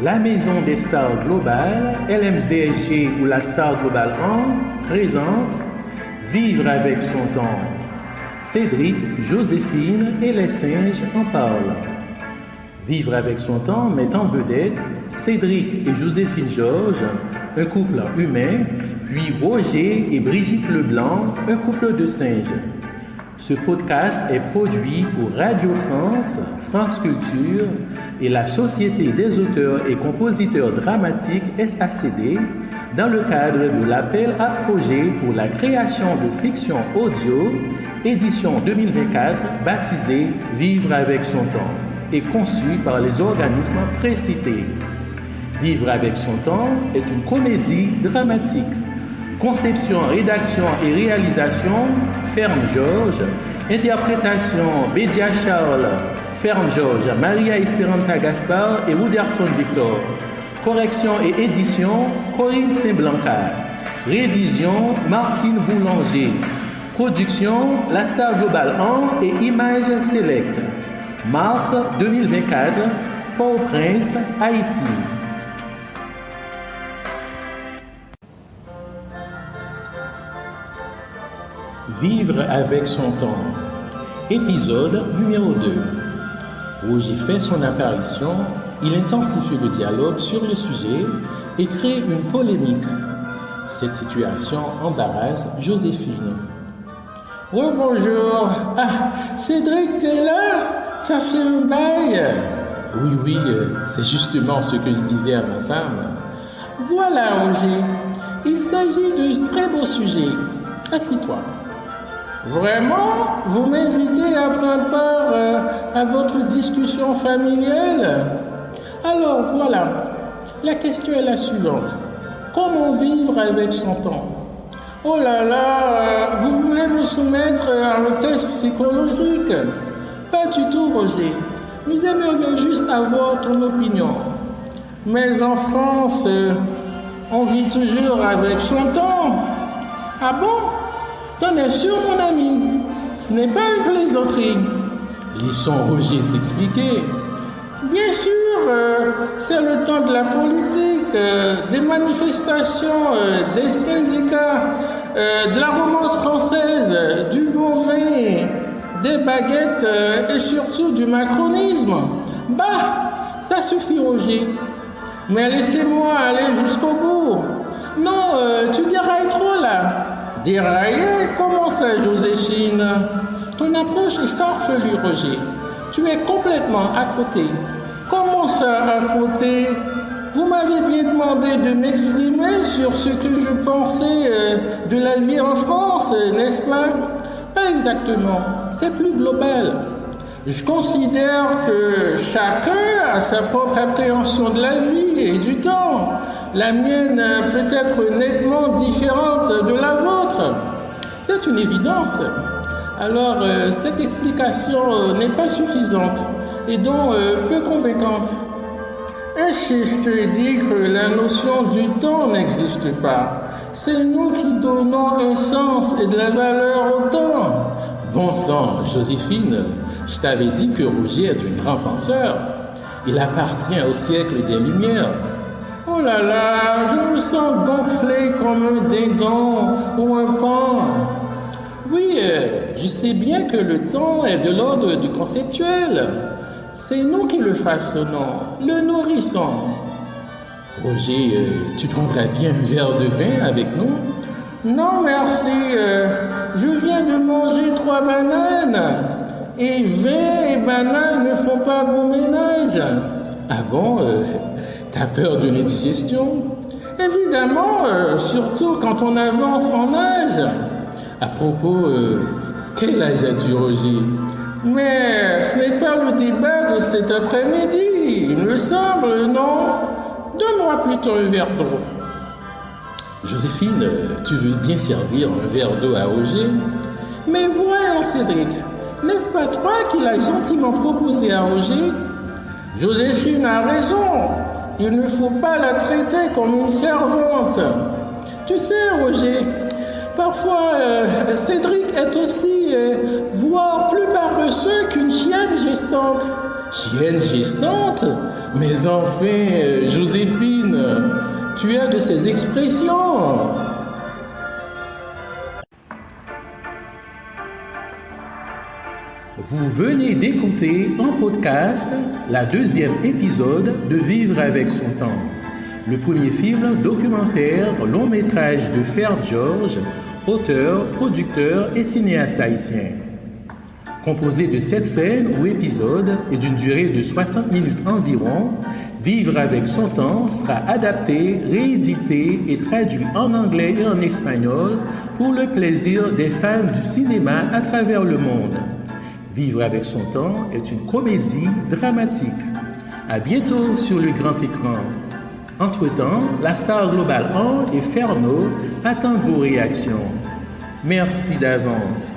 La Maison des Stars Globales, LMDG ou la Star Global 1, présente Vivre avec son temps. Cédric, Joséphine et les singes en parlent. Vivre avec son temps met en vedette Cédric et Joséphine Georges, un couple humain, puis Roger et Brigitte Leblanc, un couple de singes. Ce podcast est produit pour Radio France, France Culture et la Société des auteurs et compositeurs dramatiques SACD dans le cadre de l'appel à projet pour la création de fiction audio, édition 2024 baptisée Vivre avec son temps et conçue par les organismes précités. Vivre avec son temps est une comédie dramatique. Conception, rédaction et réalisation, Ferme Georges. Interprétation, Bédia Charles, Ferme Georges, Maria Esperanta Gaspard et Wouderson Victor. Correction et édition, Corinne Saint-Blanca. Révision, Martine Boulanger. Production, La Star Global 1 et Images Select. Mars 2024, Port-au-Prince, Haïti. Vivre avec son temps. Épisode numéro 2. Roger fait son apparition, il intensifie le dialogue sur le sujet et crée une polémique. Cette situation embarrasse Joséphine. Oh bonjour, Cédric, t'es là? Ça fait un bail. Oui, c'est justement ce que je disais à ma femme. Voilà Roger, il s'agit de très beau sujet. Assis-toi. Vraiment? Vous m'invitez à prendre part à votre discussion familiale? Alors voilà, la question est la suivante. Comment vivre avec son temps? Oh là là, vous voulez me soumettre à un test psychologique? Pas du tout, Roger. Nous aimerions juste avoir ton opinion. Mais en France, on vit toujours avec son temps. Ah bon? T'en es sûr, mon ami? Ce n'est pas une plaisanterie. Laissons Roger s'expliquer. Bien sûr, c'est le temps de la politique, des manifestations, des syndicats, de la romance française, du bon vin, des baguettes et surtout du macronisme. Bah, ça suffit, Roger. Mais laissez-moi aller jusqu'au bout. Non, tu dérailles trop là. Dérailler? Comment ça, Joséphine? Ton approche est farfelue, Roger. Tu es complètement à côté. Comment ça, à côté? Vous m'avez bien demandé de m'exprimer sur ce que je pensais de la vie en France, n'est-ce pas? Pas exactement. C'est plus global. Je considère que chacun a sa propre appréhension de la vie et du temps. La mienne peut être nettement différente de la vôtre. C'est une évidence. Alors, cette explication n'est pas suffisante et donc peu convaincante. Et si je te dis que la notion du temps n'existe pas, c'est nous qui donnons un sens et de la valeur au temps. Bon sang, Joséphine, je t'avais dit que Roger est un grand penseur. Il appartient au siècle des Lumières. Oh là là, je me sens gonflé comme un dindon ou un paon. Oui, je sais bien que le temps est de l'ordre du conceptuel. C'est nous qui le façonnons, le nourrissons. Roger, tu prendrais bien un verre de vin avec nous? Non, merci. Je viens de manger 3 bananes. Et vin et bananes ne font pas bon ménage. Ah bon? T'as peur de l'indigestion? Évidemment, surtout quand on avance en âge. À propos, quel âge as-tu, Roger? Mais ce n'est pas le débat de cet après-midi, il me semble, non? Donne-moi plutôt un verre d'eau. Joséphine, tu veux bien servir un verre d'eau à Roger? Mais voyons, Cédric, n'est-ce pas toi qui l'as gentiment proposé à Roger? Joséphine a raison. Il ne faut pas la traiter comme une servante. Tu sais, Roger, parfois Cédric est aussi voire plus paresseux qu'une chienne gestante. Chienne gestante? Mais enfin, Joséphine, tu as de ces expressions. Vous venez d'écouter en podcast la deuxième épisode de Vivre avec son temps, le premier film documentaire long métrage de Ferd George, auteur, producteur et cinéaste haïtien. Composé de 7 scènes ou épisodes et d'une durée de 60 minutes environ, Vivre avec son temps sera adapté, réédité et traduit en anglais et en espagnol pour le plaisir des fans du cinéma à travers le monde. Vivre avec son temps est une comédie dramatique. À bientôt sur le grand écran. Entre-temps, la Star Global 1 et Ferno attendent vos réactions. Merci d'avance.